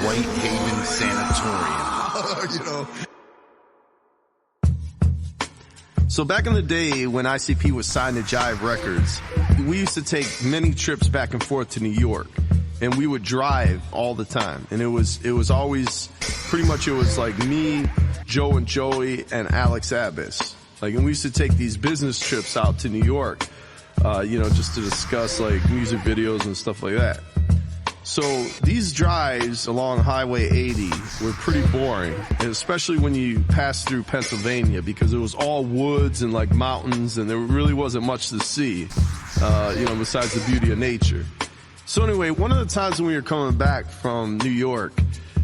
White Haven Sanatorium. You know. So back in the day when ICP was signed to Jive Records, we used to take many trips back and forth to New York, and we would drive all the time. And it was always pretty much, it was like me, Joe and Joey, and Alex Abbas. Like, and we used to take these business trips out to New York, you know, just to discuss like music videos and stuff like that. So these drives along Highway 80 were pretty boring, and especially when you pass through Pennsylvania, because it was all woods and like mountains, and there really wasn't much to see, you know, besides the beauty of nature. So anyway, one of the times when we were coming back from New York,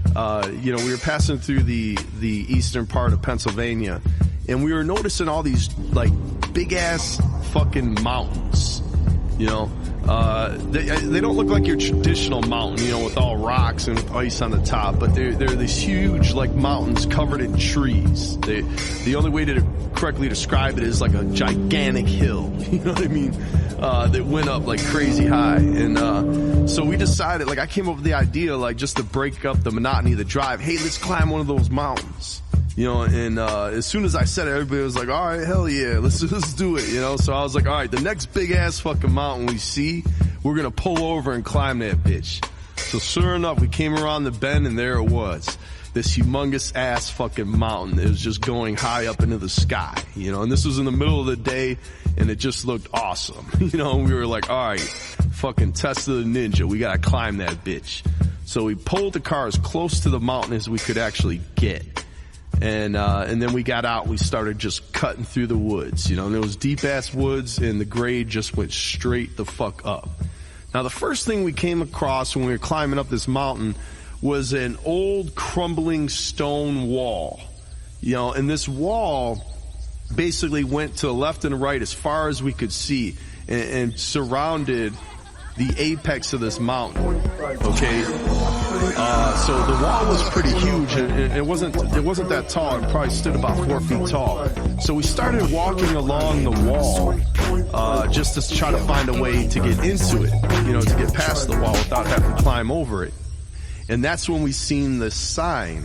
you know, we were passing through the eastern part of Pennsylvania, and we were noticing all these like big ass fucking mountains, you know. They don't look like your traditional mountain, you know, with all rocks and ice on the top, but they're these huge, like, mountains covered in trees. The only way to correctly describe it is like a gigantic hill, you know what I mean? That went up like crazy high. And, so we decided, like, I came up with the idea, like, just to break up the monotony of the drive. Hey, let's climb one of those mountains. You know, and as soon as I said it, everybody was like, all right, hell yeah, let's do it, you know? So I was like, all right, the next big-ass fucking mountain we see, we're gonna pull over and climb that bitch. So sure enough, we came around the bend, and there it was. This humongous-ass fucking mountain. It was just going high up into the sky, you know? And this was in the middle of the day, and it just looked awesome. You know, and we were like, all right, fucking test of the ninja, we gotta climb that bitch. So we pulled the car as close to the mountain as we could actually get. And then we got out, we started just cutting through the woods, you know, and there was deep ass woods, and the grade just went straight the fuck up. Now the first thing we came across when we were climbing up this mountain was an old crumbling stone wall, you know, and this wall basically went to the left and right as far as we could see, and surrounded the apex of this mountain, okay? So the wall was pretty huge, and it wasn't that tall. It probably stood about 4 feet tall. So we started walking along the wall, just to try to find a way to get into it, you know, to get past the wall without having to climb over it. And that's when we seen the sign.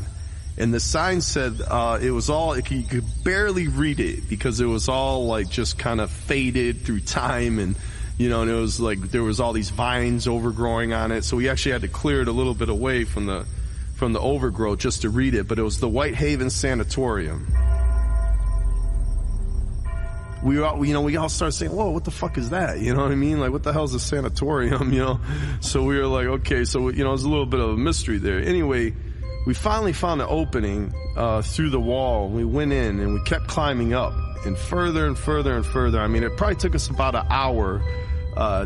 And the sign said, it was all, you could barely read it because it was all like just kind of faded through time, and you know, and it was like there was all these vines overgrowing on it. So we actually had to clear it a little bit away from the overgrowth just to read it. But it was the White Haven Sanatorium. We all started saying, whoa, what the fuck is that? You know what I mean? Like, what the hell is a sanatorium, you know? So we were like, okay, so, you know, there's a little bit of a mystery there. Anyway, we finally found an opening through the wall. We went in, and we kept climbing up, and further and further and further. I mean, it probably took us about an hour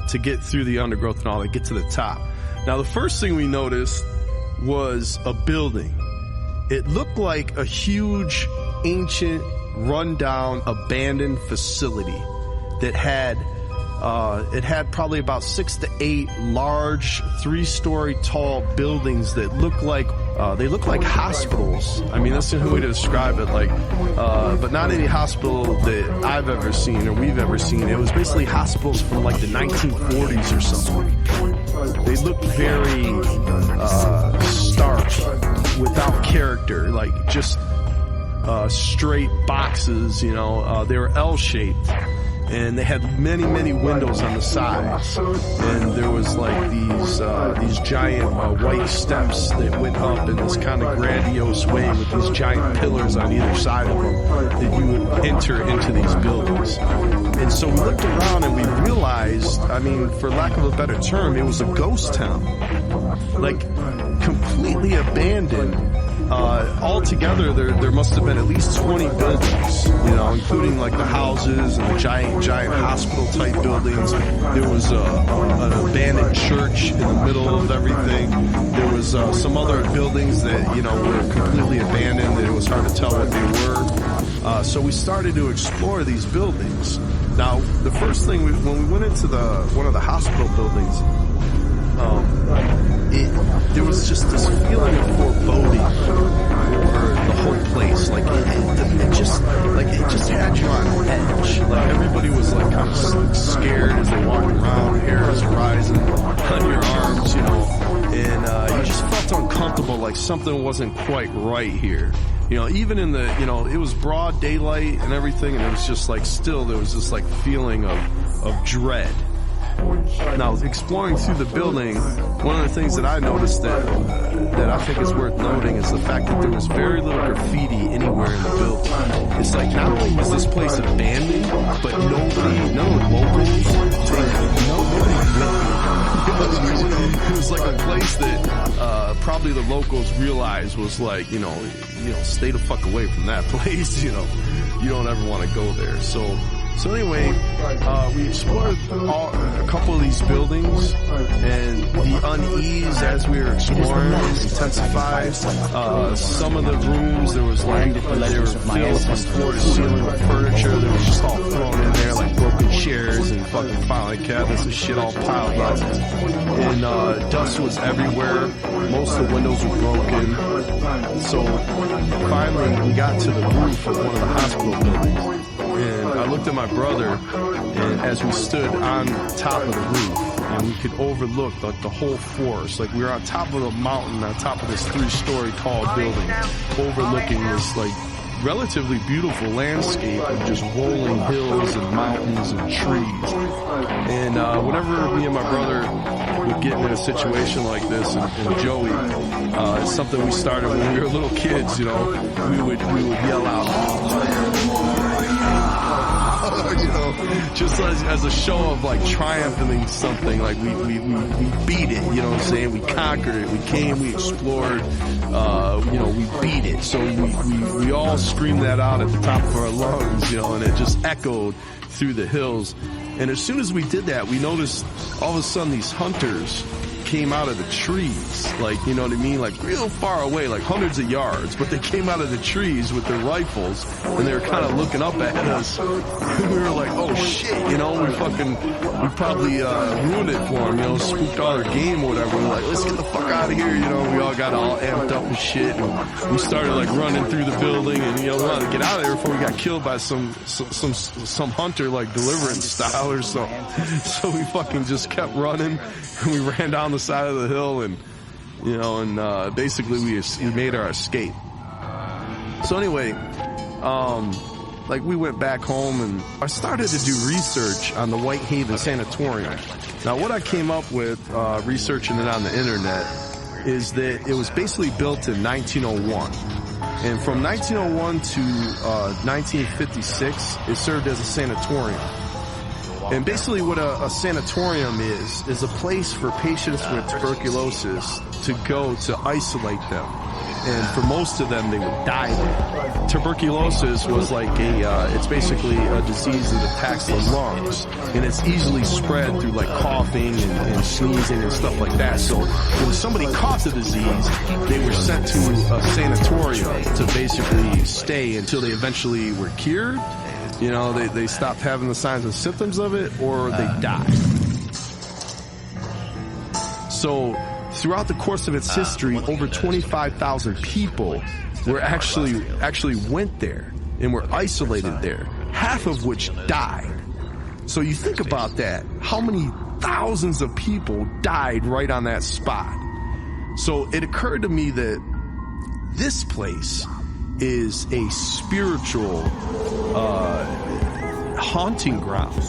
to get through the undergrowth and all that, get to the top. Now, the first thing we noticed was a building. It looked like a huge, ancient, rundown, abandoned facility that had it had probably about 6 to 8 large 3-story tall buildings that look like hospitals. I mean, that's the way to describe it. Like, but not any hospital that I've ever seen or we've ever seen. It was basically hospitals from like the 1940s or something. They looked very stark, without character, like just straight boxes. You know, they were L-shaped. And they had many, many windows on the sides, and there was like these giant white steps that went up in this kind of grandiose way with these giant pillars on either side of them that you would enter into these buildings. And so we looked around and we realized, I mean, for lack of a better term, it was a ghost town, like completely abandoned. Altogether, there must have been at least 20 buildings, you know, including like the houses and the giant hospital type buildings. There was an abandoned church in the middle of everything. There was some other buildings that, you know, were completely abandoned, that it was hard to tell what they were. So we started to explore these buildings. Now, the first thing, when we went into one of the hospital buildings, there was just this feeling of foreboding over the whole place. Like it just had you on edge. Like everybody was like kind of scared as they walked around, hairs rising on your arms, you know. and you just felt uncomfortable, like something wasn't quite right here. You know, even in the, you know, it was broad daylight and everything, and it was just like, still there was this like feeling of dread. Now, exploring through the building, one of the things that I noticed that I think is worth noting is the fact that there was very little graffiti anywhere in the building. It's like, not only was this place abandoned, but none of the locals, it was like a place that probably the locals realized was like, you know, stay the fuck away from that place. You know, you don't ever want to go there. So anyway, we explored a couple of these buildings, and the unease as we were exploring intensified. Some of the rooms, there was like, they were filled from floor to ceiling with furniture that was just all thrown in there, like broken chairs and fucking filing cabinets and shit all piled up. And dust was everywhere. Most of the windows were broken. So finally, we got to the roof of one of the hospital buildings. And I looked at my brother, and as we stood on top of the roof, and we could overlook the whole forest, like we were on top of a mountain, on top of this 3-story tall building, overlooking this like relatively beautiful landscape of just rolling hills and mountains and trees. And whenever me and my brother would get in a situation like this, and Joey, it's something we started when we were little kids, you know, we would yell out, you know, just as a show of like triumphing something, like we beat it, you know what I'm saying? We conquered it, we came, we explored, you know, we beat it. So we all screamed that out at the top of our lungs, you know, and it just echoed through the hills. And as soon as we did that, we noticed all of a sudden these hunters came out of the trees, like, you know what I mean, like real far away, like hundreds of yards, but they came out of the trees with their rifles, and they were kind of looking up at us, and we were like, oh shit, you know, we probably ruined it for them, you know, spooked all their game or whatever. We're like, let's get the fuck out of here, you know. We all got all amped up and shit, and we started like running through the building, and, you know, we wanted to get out of there before we got killed by some hunter, like Deliverance style or something. So we fucking just kept running, and we ran down the side of the hill, and, you know, and basically we made our escape. So anyway, like we went back home, and I started to do research on the White Haven Sanatorium. Now what I came up with researching it on the internet is that it was basically built in 1901. And from 1901 to 1956, it served as a sanatorium. And basically what a sanatorium is a place for patients with tuberculosis to go to isolate them. And for most of them, they would die there. Tuberculosis was like it's basically a disease that attacks the lungs. And it's easily spread through like coughing and sneezing and stuff like that. So when somebody caught the disease, they were sent to a sanatorium to basically stay until they eventually were cured. You know, they stopped having the signs and symptoms of it, or they died. So throughout the course of its history, over 25,000 people were actually went there and were isolated there, half of which died. So you think about that, how many thousands of people died right on that spot? So it occurred to me that this place is a spiritual haunting ground.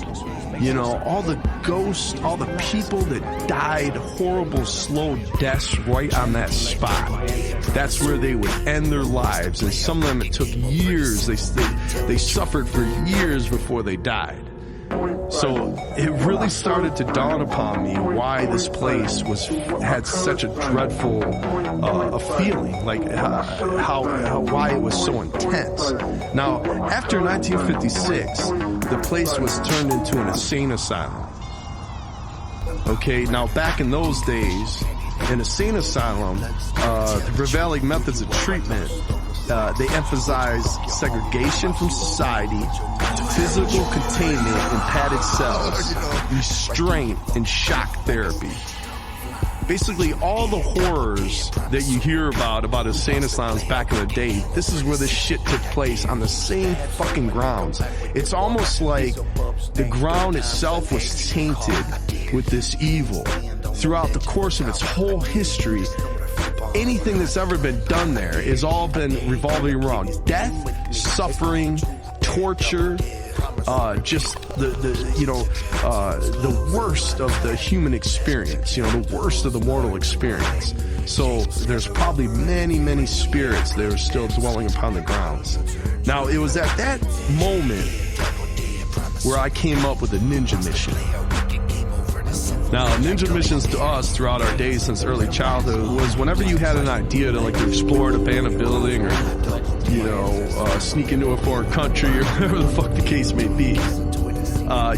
You know, all the ghosts, all the people that died horrible, slow deaths right on that spot. That's where they would end their lives. And some of them, it took years. They suffered for years before they died. So it really started to dawn upon me why this place had such a dreadful feeling, like why it was so intense. Now, after 1956, the place was turned into an insane asylum. Okay, now back in those days, an insane asylum, the prevailing methods of treatment, they emphasized segregation from society, physical containment in padded cells, restraint, and shock therapy. Basically, all the horrors that you hear about insane asylums back in the day, this is where this shit took place, on the same fucking grounds. It's almost like the ground itself was tainted with this evil. throughout the course of its whole history, anything that's ever been done there has all been revolving around death, suffering, torture, just the worst of the human experience, the worst of the mortal experience. So there's probably many, many spirits that are still dwelling upon the grounds. Now, it was at that moment where I came up with a ninja mission. Now, ninja missions to us throughout our days since early childhood was whenever you had an idea to explore an abandoned building or, sneak into a foreign country or whatever the fuck the case may be,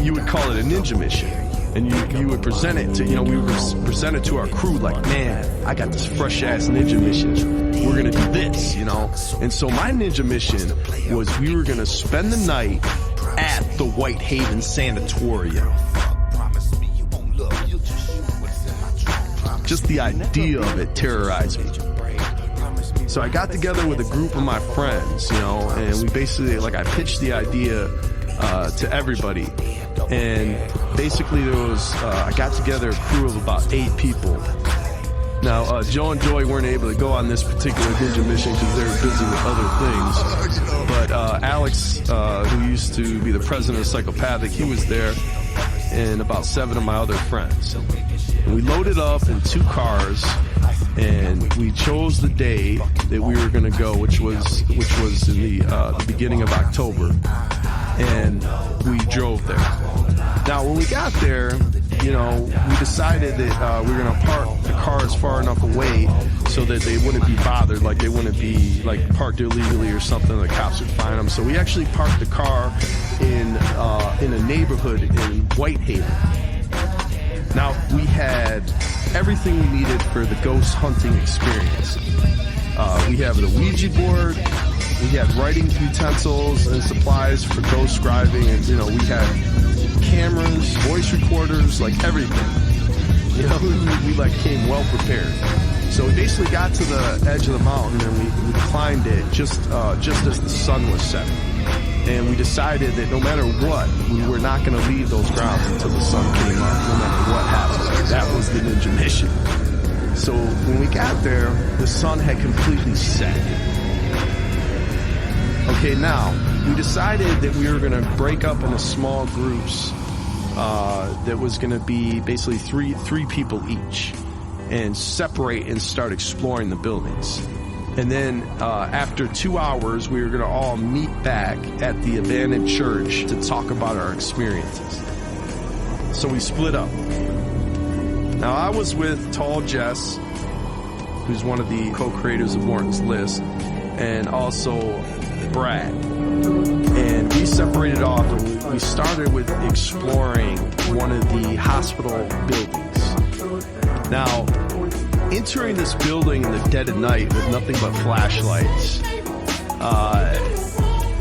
you would call it a ninja mission. And you would present it to, we would present it to our crew like, man, I got this fresh ass ninja mission. We're going to do this, And so my ninja mission was we were going to spend the night at the White Haven Sanatorium. Just the idea of it terrorized me. So I got together with a group of my friends, and we basically, I pitched the idea to everybody. And basically I got together a crew of about 8 people. Now, Joe and Joy weren't able to go on this particular ninja mission because they were busy with other things. But Alex, who used to be the president of Psychopathic, he was there, and about 7 of my other friends. And we loaded up in 2 cars, and we chose the day that we were going to go, which was in the beginning of October, and we drove there. Now, when we got there, we decided that we were going to park the cars far enough away so that they wouldn't be bothered, they wouldn't be parked illegally or something. The cops would find them. So we actually parked the car in a neighborhood in White Haven. Now, we had everything we needed for the ghost hunting experience. We have the Ouija board, we had writing utensils and supplies for ghost scribing, and, we had cameras, voice recorders, everything. We came well prepared. So we basically got to the edge of the mountain and we climbed it just as the sun was setting. And we decided that no matter what, we were not going to leave those grounds until the sun came up, no matter what happened. That was the ninja mission. So when we got there, the sun had completely set. Okay, now, we decided that we were going to break up into small groups that was going to be basically three people each, and separate and start exploring the buildings. And then after 2 hours, we were going to all meet back at the abandoned church to talk about our experiences. So we split up. Now, I was with Tall Jess, who's one of the co-creators of Morton's List, and also Brad. And we separated off and we started with exploring one of the hospital buildings. Now, entering this building in the dead of night with nothing but flashlights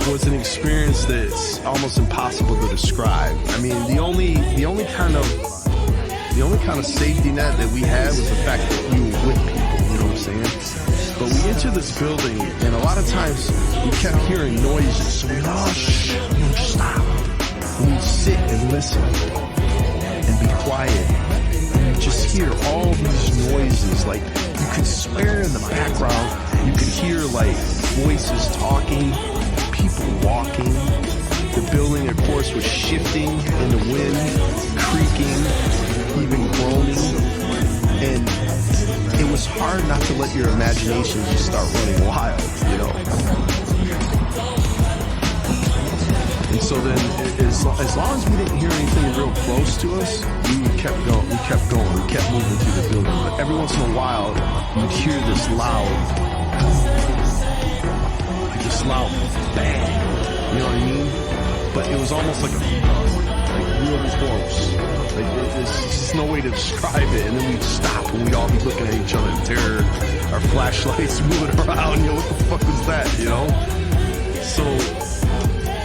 was an experience that's almost impossible to describe. I mean, the only kind of safety net that we had was the fact that we were with people, you know what I'm saying? But we entered this building, and a lot of times we kept hearing noises, so we just stop. And we'd sit and listen and be quiet. And just hear all these noises, you could swear in the background, you could hear voices talking, people walking. The building, of course, was shifting in the wind, creaking, even groaning, and it was hard not to let your imagination just start running wild, And so then, as long as we didn't hear anything real close to us, we kept going, we kept moving through the building. But every once in a while, you'd hear this loud bang, you know what I mean? But it was almost like real close. There's just no way to describe it. And then we'd stop and we'd all be looking at each other in terror. Our flashlights moving around, what the fuck was that, So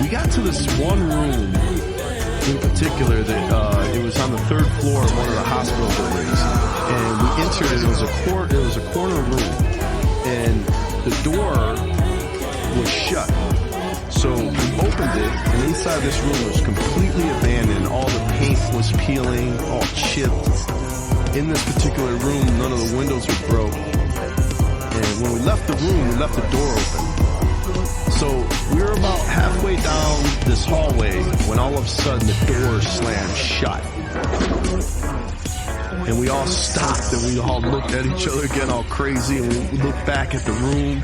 we got to this one room in particular that it was on the 3rd floor of one of the hospital buildings. And we entered it. It was a corner room. And the door was shut. So we opened it, and inside this room was completely abandoned. All the paint was peeling, all chipped. in this particular room, none of the windows were broke. And when we left the room, we left the door open. So we were about halfway down this hallway when all of a sudden the door slammed shut. And we all stopped and we all looked at each other again all crazy, and we looked back at the room,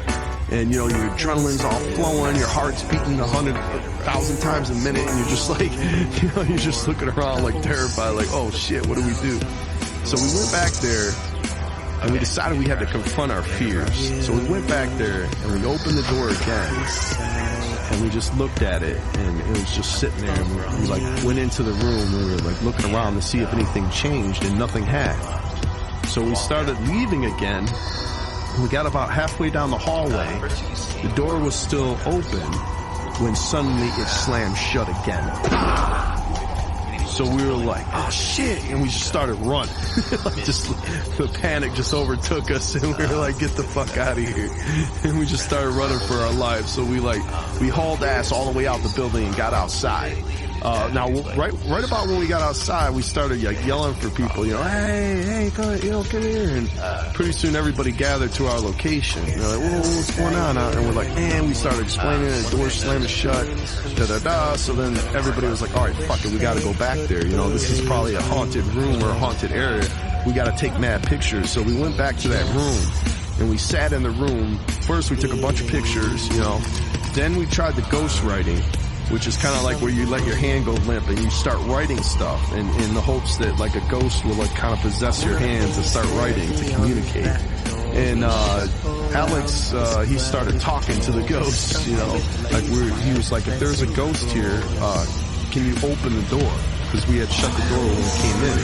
and you know, your adrenaline's all flowing, your heart's beating 100,000 times a minute, and you're just like, you know, you're just looking around like terrified, like, oh shit, what do we do? So we went back there and we decided we had to confront our fears. So we went back there and we opened the door again. And we just looked at it, and it was just sitting there, and we like went into the room, we were like looking around to see if anything changed, and nothing had. So we started leaving again. We got about halfway down the hallway. The door was still open when suddenly it slammed shut again. So we were like, oh shit, and we just started running. Like just the panic just overtook us, and we were like, get the fuck out of here. And we just started running for our lives. So we hauled ass all the way out the building and got outside. Now right about when we got outside, we started like yelling for people, you know, hey, come here. And pretty soon everybody gathered to our location. You know, like, whoa, what's going on? And we're like, man, we started explaining it, the door slamming shut, So then everybody was like, all right, fuck it, we gotta go back there. You know, this is probably a haunted room or a haunted area. We gotta take mad pictures. So we went back to that room and we sat in the room. First we took a bunch of pictures, you know. Then we tried the ghost writing, which is kind of like where you let your hand go limp and you start writing stuff in the hopes that like a ghost will like kind of possess your hands and start writing to communicate. And Alex, he started talking to the ghost, you know, like he was like, if there's a ghost here, can you open the door? Because we had shut the door when we came in.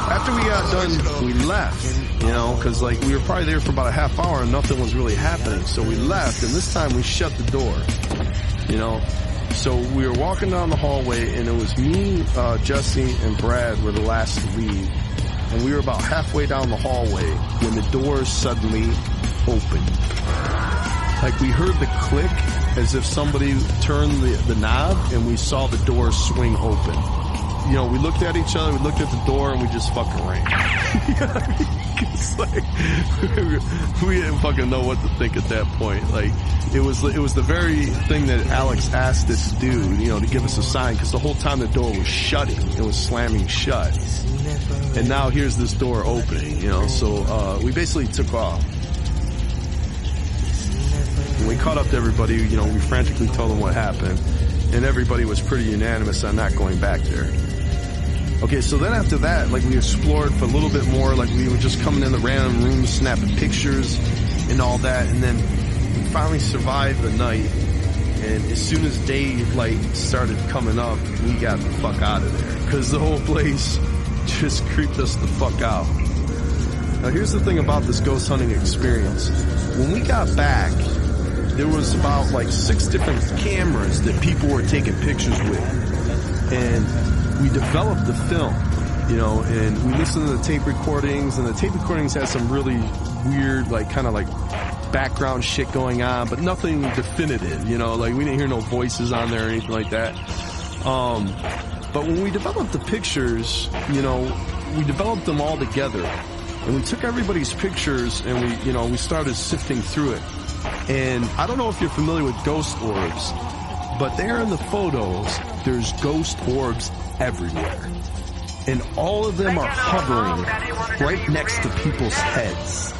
After we got done, we left, you know, because like we were probably there for about a half hour and nothing was really happening. So we left, and this time we shut the door, you know. So we were walking down the hallway, and it was me, Jesse, and Brad were the last to leave. And we were about halfway down the hallway when the doors suddenly opened. Like we heard the click as if somebody turned the knob, and we saw the door swing open. You know, we looked at each other, we looked at the door, and we just fucking ran. You know what I mean? It's like, we didn't fucking know what to think at that point. Like, it was the very thing that Alex asked us to do, you know, to give us a sign, because the whole time the door was shutting, it was slamming shut. And now here's this door opening, you know, so, we basically took off. When we caught up to everybody, you know, we frantically told them what happened, and everybody was pretty unanimous on not going back there. Okay, so then after that, like we explored for a little bit more, like we were just coming in the random rooms, snapping pictures and all that, and then we finally survived the night, and as soon as daylight started coming up, we got the fuck out of there, because the whole place just creeped us the fuck out. Now here's the thing about this ghost hunting experience. When we got back, there was about like 6 different cameras that people were taking pictures with, and we developed the film, you know, and we listened to the tape recordings, and the tape recordings had some really weird, like, kind of like background shit going on, but nothing definitive, you know, like we didn't hear no voices on there or anything like that. But when we developed the pictures, you know, we developed them all together, and we took everybody's pictures, and we started sifting through it. And I don't know if you're familiar with ghost orbs, but there in the photos, there's ghost orbs everywhere. And all of them are hovering right next to people's heads.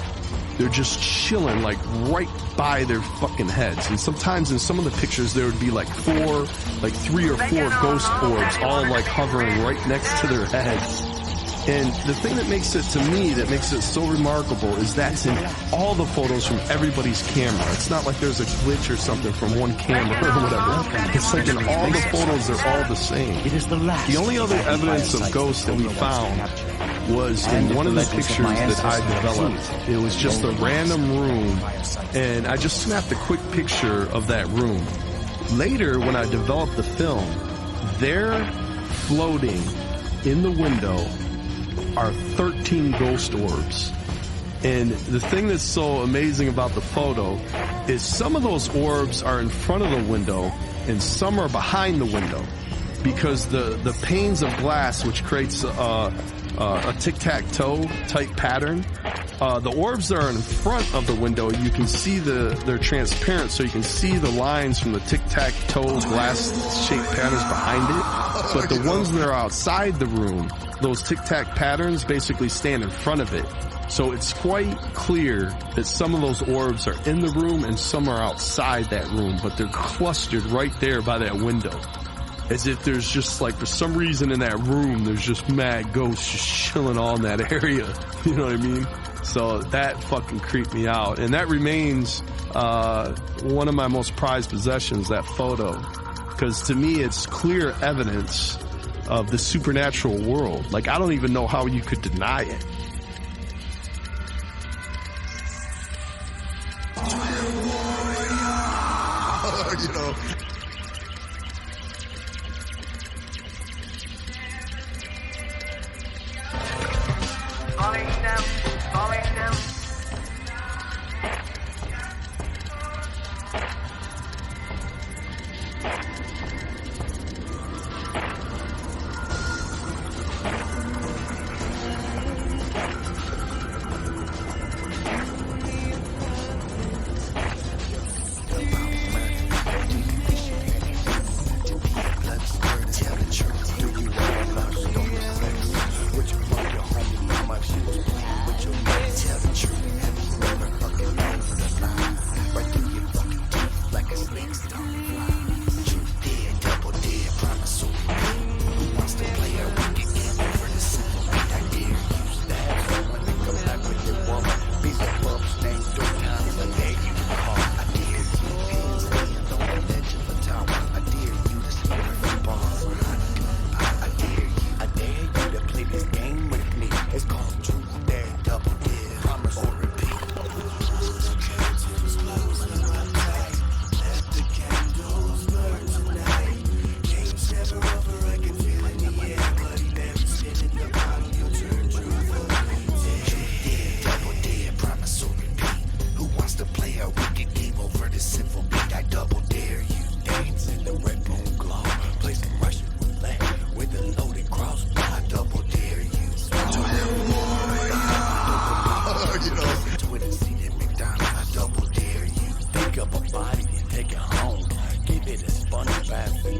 They're just chilling, like, right by their fucking heads. And sometimes in some of the pictures, there would be like 3 or 4 ghost orbs all like hovering right next to their heads. And the thing that makes it, to me, that makes it so remarkable is that's in all the photos from everybody's camera. It's not like there's a glitch or something from one camera or whatever. It's like in all the photos, they're all the same. The only other evidence of ghosts that we found was in one of the pictures that I developed. It was just a random room, and I just snapped a quick picture of that room. Later, when I developed the film, there, floating in the window, are 13 ghost orbs. And the thing that's so amazing about the photo is some of those orbs are in front of the window and some are behind the window, because the panes of glass, which creates a tic-tac-toe type pattern. The orbs that are in front of the window, you can see they're transparent, so you can see the lines from the tic-tac-toe glass-shaped patterns behind it. But the ones that are outside the room, those tic-tac patterns basically stand in front of it. So it's quite clear that some of those orbs are in the room and some are outside that room, but they're clustered right there by that window. As if there's just like, for some reason in that room, there's just mad ghosts just chilling all in that area. You know what I mean? So that fucking creeped me out. And that remains one of my most prized possessions, that photo. Because to me, it's clear evidence of the supernatural world. Like, I don't even know how you could deny it. You know. Calling them.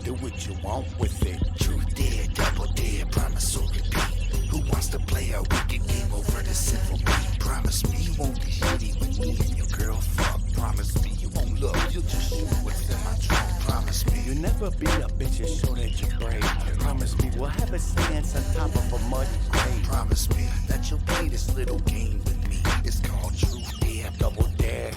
Do what you want with it. Truth dare, double dare, promise or repeat. Who wants to play a wicked game over the simple beat? Promise me you won't be shitty with me and your girl fuck. Promise me you won't look, you'll just shoot what's in my trunk. Promise me you'll never be a bitch and show that you're brave. Promise me we'll have a stance on top of a muddy grave. Promise me that you'll play this little game with me. It's called Truth Dare, Double Dare.